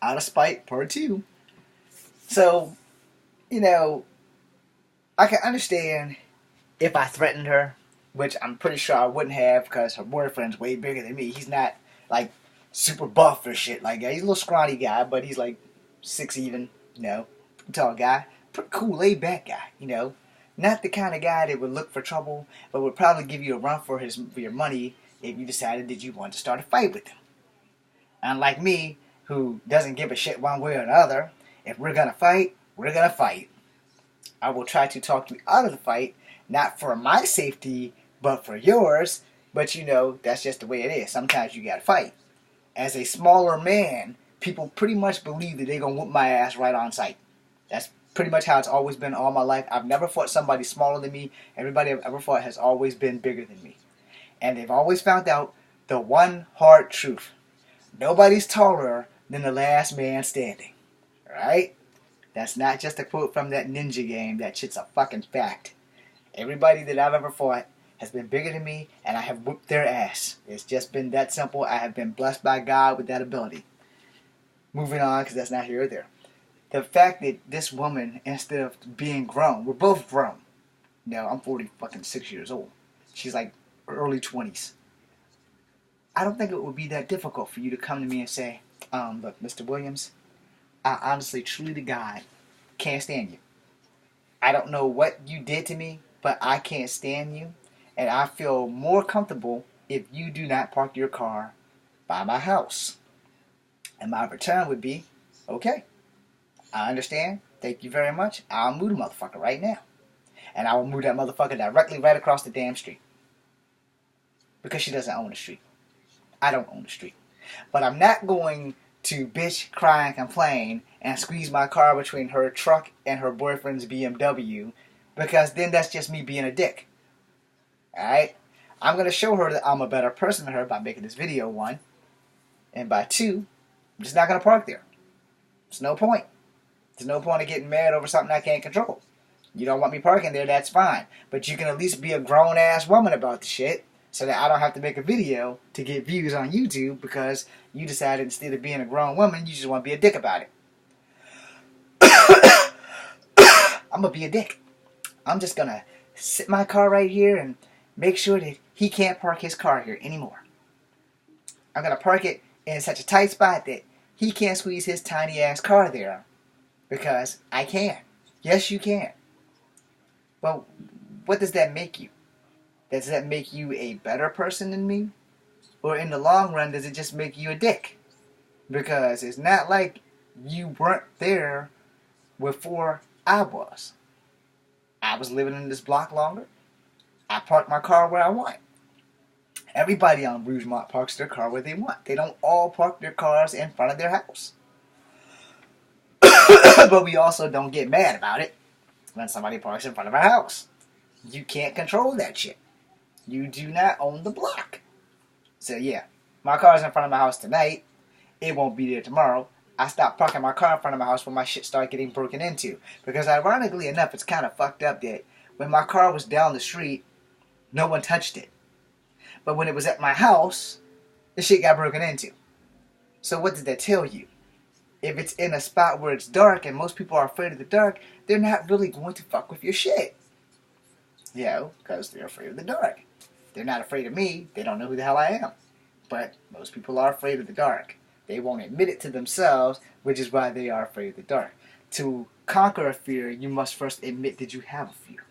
Out of Spite Part 2. So, you know, I can understand if I threatened her, which I'm pretty sure I wouldn't have because her boyfriend's way bigger than me. He's not, like, super buff or shit like that. He's a little scrawny guy, but he's, like, 6 even, tall guy. Pretty cool, laid back guy, Not the kind of guy that would look for trouble, but would probably give you a run for your money if you decided that you wanted to start a fight with him. Unlike me, who doesn't give a shit one way or another, if we're gonna fight, we're gonna fight. I will try to talk you out of the fight, not for my safety, but for yours. But that's just the way it is. Sometimes you gotta fight. As a smaller man, people pretty much believe that they're gonna whoop my ass right on sight. That's pretty much how it's always been all my life. I've never fought somebody smaller than me. Everybody I've ever fought has always been bigger than me. And they've always found out the one hard truth. Nobody's taller than the last man standing. Right? That's not just a quote from that ninja game. That shit's a fucking fact. Everybody that I've ever fought has been bigger than me, and I have whooped their ass. It's just been that simple. I have been blessed by God with that ability. Moving on, because that's not here or there. The fact that this woman, instead of being grown, we're both grown. I'm 46 years old. She's like early 20s. I don't think it would be that difficult for you to come to me and say, look, Mr. Williams, I honestly, truly to God, can't stand you. I don't know what you did to me, but I can't stand you. And I feel more comfortable if you do not park your car by my house. And my return would be, okay, I understand. Thank you very much. I'll move the motherfucker right now. And I will move that motherfucker directly right across the damn street. Because she doesn't own the street. I don't own the street. But I'm not going to bitch, cry, and complain and squeeze my car between her truck and her boyfriend's BMW, because then that's just me being a dick. Alright? I'm going to show her that I'm a better person than her by making this video, one. And by two, I'm just not going to park there. There's no point. There's no point of getting mad over something I can't control. You don't want me parking there, that's fine. But you can at least be a grown-ass woman about the shit, so that I don't have to make a video to get views on YouTube because you decided instead of being a grown woman, you just want to be a dick about it. I'm going to be a dick. I'm just going to sit my car right here and make sure that he can't park his car here anymore. I'm going to park it in such a tight spot that he can't squeeze his tiny ass car there because I can. Yes, you can. Well, what does that make you? Does that make you a better person than me? Or in the long run, does it just make you a dick? Because it's not like you weren't there before I was. I was living in this block longer. I park my car where I want. Everybody on Rougemont parks their car where they want. They don't all park their cars in front of their house. But we also don't get mad about it when somebody parks in front of our house. You can't control that shit. You do not own the block. So yeah, my car's in front of my house tonight. It won't be there tomorrow. I stopped parking my car in front of my house when my shit started getting broken into. Because ironically enough, it's kind of fucked up that when my car was down the street, no one touched it. But when it was at my house, the shit got broken into. So what did that tell you? If it's in a spot where it's dark and most people are afraid of the dark, they're not really going to fuck with your shit. Because they're afraid of the dark. They're not afraid of me. They don't know who the hell I am. But most people are afraid of the dark. They won't admit it to themselves, which is why they are afraid of the dark. To conquer a fear, you must first admit that you have a fear.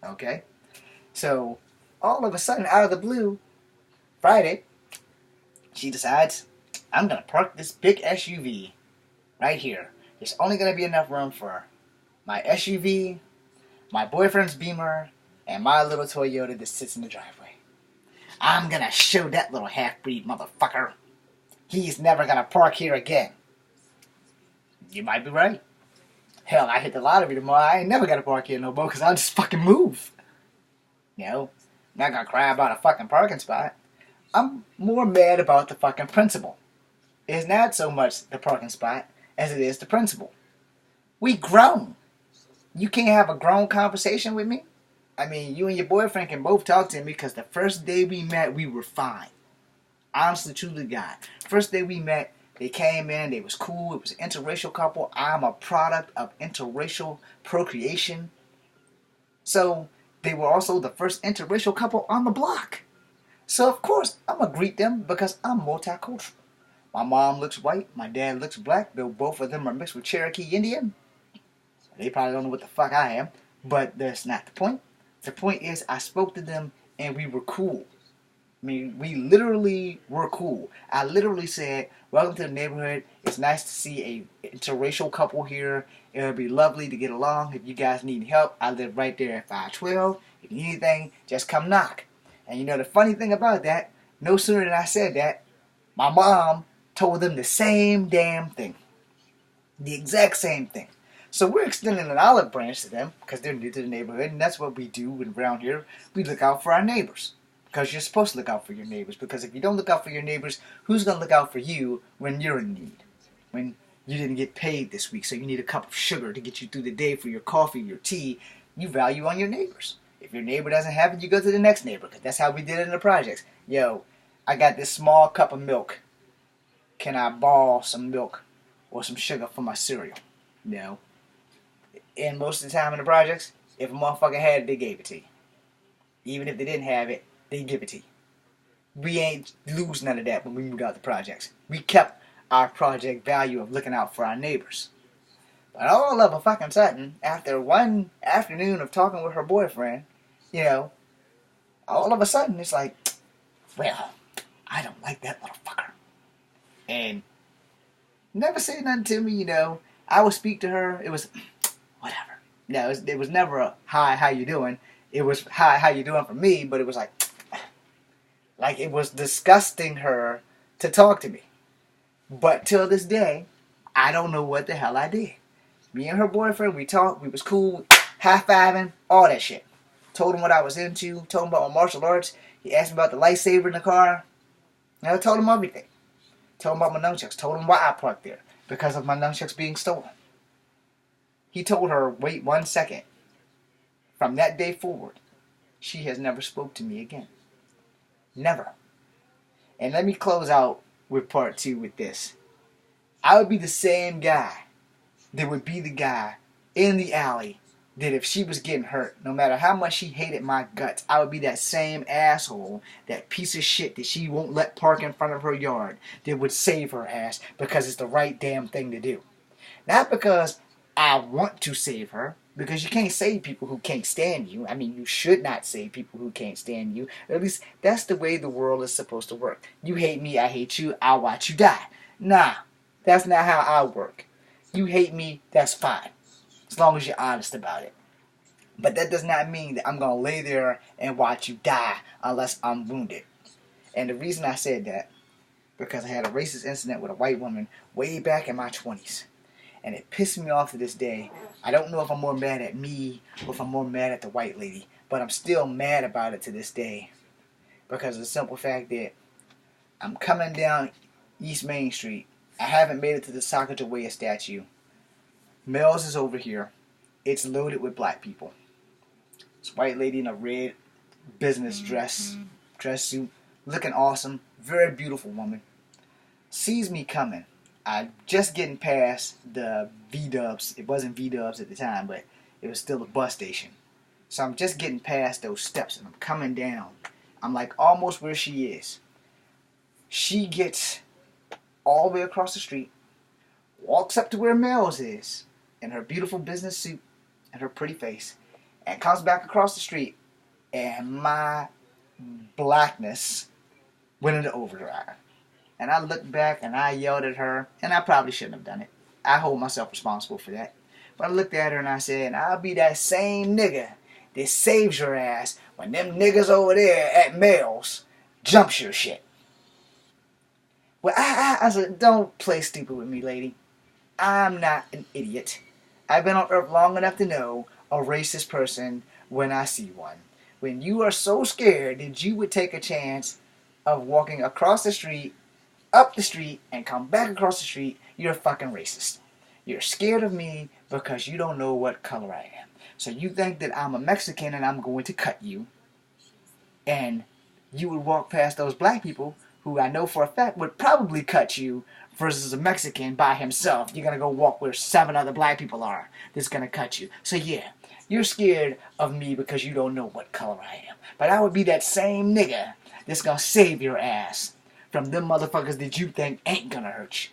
Okay? So, all of a sudden, out of the blue, Friday, she decides, I'm going to park this big SUV right here. There's only going to be enough room for my SUV, my boyfriend's Beamer, and my little Toyota that sits in the driveway. I'm gonna show that little half-breed motherfucker. He's never gonna park here again. You might be right. Hell, I hit the lottery tomorrow. I ain't never gonna park here no more because I'll just fucking move. I'm not gonna cry about a fucking parking spot. I'm more mad about the fucking principle. It's not so much the parking spot as it is the principle. We grown. You can't have a grown conversation with me? I mean, you and your boyfriend can both talk to me because the first day we met, we were fine. Honestly, truly, God. First day we met, They came in, they was cool, it was an interracial couple. I'm a product of interracial procreation. So they were also the first interracial couple on the block. So of course I'm gonna greet them because I'm multicultural. My mom looks white, my dad looks black, though both of them are mixed with Cherokee Indian. They probably don't know what the fuck I am, but that's not the point. The point is I spoke to them and we were cool. I mean, we literally were cool. I literally said, welcome to the neighborhood. It's nice to see a interracial couple here. It would be lovely to get along. If you guys need help, I live right there at 512. If you need anything, just come knock. And you know the funny thing about that, no sooner than I said that, my mom told them the same damn thing. The exact same thing. So we're extending an olive branch to them because they're new to the neighborhood, and that's what we do around here. We look out for our neighbors. Because you're supposed to look out for your neighbors. Because if you don't look out for your neighbors, who's going to look out for you when you're in need? When you didn't get paid this week, so you need a cup of sugar to get you through the day for your coffee, your tea. You value on your neighbors. If your neighbor doesn't have it, you go to the next neighbor. Because that's how we did it in the projects. Yo, I got this small cup of milk. Can I borrow some milk or some sugar for my cereal? No. And most of the time in the projects, if a motherfucker had it, they gave it to you. Even if they didn't have it, they give it to you. We ain't lose none of that when we moved out the projects. We kept our project value of looking out for our neighbors. But all of a fucking sudden, after one afternoon of talking with her boyfriend, you know, all of a sudden it's like, well, I don't like that motherfucker. And never say nothing to me, you know. I would speak to her. It was, whatever. No, it was never a, hi, how you doing? It was, hi, how you doing for me? But it was like it was disgusting her to talk to me. But till this day, I don't know what the hell I did. Me and her boyfriend, we talked, we was cool, high-fiving, all that shit. Told him what I was into, told him about my martial arts. He asked me about the lightsaber in the car. And I told him everything. Told him about my nunchucks, told him why I parked there. Because of my nunchucks being stolen. He told her, wait 1 second. From that day forward, she has never spoke to me again. Never. And let me close out with part 2 with this. I would be the same guy that would be the guy in the alley that if she was getting hurt, no matter how much she hated my guts, I would be that same asshole, that piece of shit that she won't let park in front of her yard, that would save her ass because it's the right damn thing to do. Not because I want to save her, because you can't save people who can't stand you. I mean, you should not save people who can't stand you. At least that's the way the world is supposed to work. You hate me, I hate you, I'll watch you die. Nah, that's not how I work. You hate me, that's fine. As long as you're honest about it. But that does not mean that I'm going to lay there and watch you die unless I'm wounded. And the reason I said that, because I had a racist incident with a white woman way back in my 20s. And it pissed me off to this day. I don't know if I'm more mad at me or if I'm more mad at the white lady. But I'm still mad about it to this day. Because of the simple fact that I'm coming down East Main Street. I haven't made it to the Sacagawea statue. Mel's is over here. It's loaded with black people. This white lady in a red business dress suit, looking awesome, very beautiful woman, sees me coming. I'm just getting past the V-Dubs. It wasn't V-Dubs at the time, but it was still a bus station. So I'm just getting past those steps, and I'm coming down. I'm like almost where she is. She gets all the way across the street, walks up to where Mel's is, in her beautiful business suit and her pretty face, and comes back across the street, and my blackness went into overdrive. And I looked back and I yelled at her, and I probably shouldn't have done it. I hold myself responsible for that. But I looked at her and I said, I'll be that same nigga that saves your ass when them niggas over there at Mel's jumps your shit. Well, I said, don't play stupid with me, lady. I'm not an idiot. I've been on Earth long enough to know a racist person when I see one. When you are so scared that you would take a chance of walking across the street, up the street, and come back across the street, you're a fucking racist. You're scared of me because you don't know what color I am. So you think that I'm a Mexican and I'm going to cut you. And you would walk past those black people who I know for a fact would probably cut you versus a Mexican by himself. You're gonna go walk where 7 other black people are. That's gonna cut you. So yeah, you're scared of me because you don't know what color I am. But I would be that same nigga that's gonna save your ass from them motherfuckers that you think ain't gonna hurt you.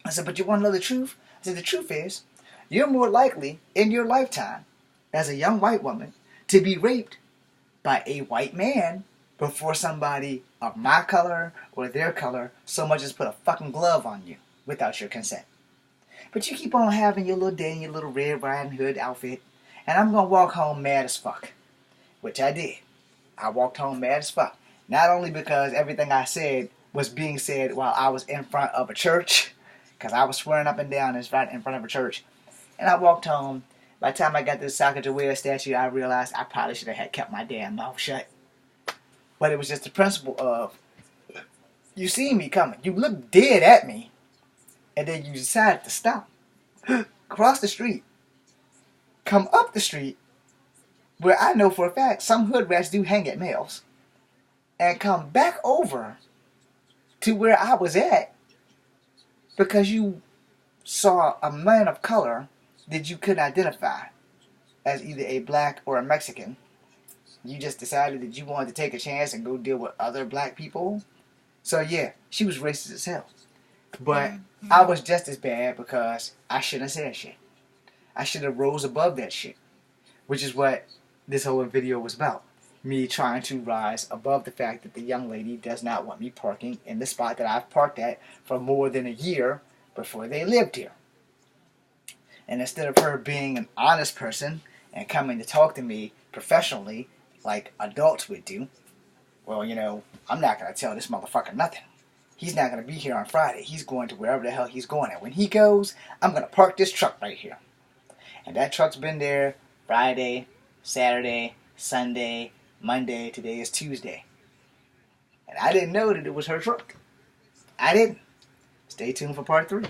I said, but you wanna know the truth? I said, the truth is, you're more likely in your lifetime as a young white woman to be raped by a white man before somebody of my color or their color so much as put a fucking glove on you without your consent. But you keep on having your little day in your little Red Riding Hood outfit, and I'm gonna walk home mad as fuck. Which I did. I walked home mad as fuck. Not only because everything I said was being said while I was in front of a church, because I was swearing up and down in front of a church, and I walked home. By the time I got to the Sacagawea statue, I realized I probably should have had kept my damn mouth shut. But it was just the principle of, you see me coming, you look dead at me, and then you decide to stop. Cross the street. Come up the street, where I know for a fact some hood rats do hang at males, and come back over to where I was at because you saw a man of color that you couldn't identify as either a black or a Mexican. You just decided that you wanted to take a chance and go deal with other black people. So yeah, she was racist as hell. But I was just as bad because I shouldn't have said shit. I should have rose above that shit. Which is what this whole video was about. Me trying to rise above the fact that the young lady does not want me parking in the spot that I've parked at for more than a year before they lived here. And instead of her being an honest person and coming to talk to me professionally like adults would do, well, you know, I'm not going to tell this motherfucker nothing. He's not going to be here on Friday. He's going to wherever the hell he's going. And when he goes, I'm going to park this truck right here. And that truck's been there Friday, Saturday, Sunday, Monday. Today is Tuesday. And I didn't know that it was her truck. I didn't. Stay tuned for part 3.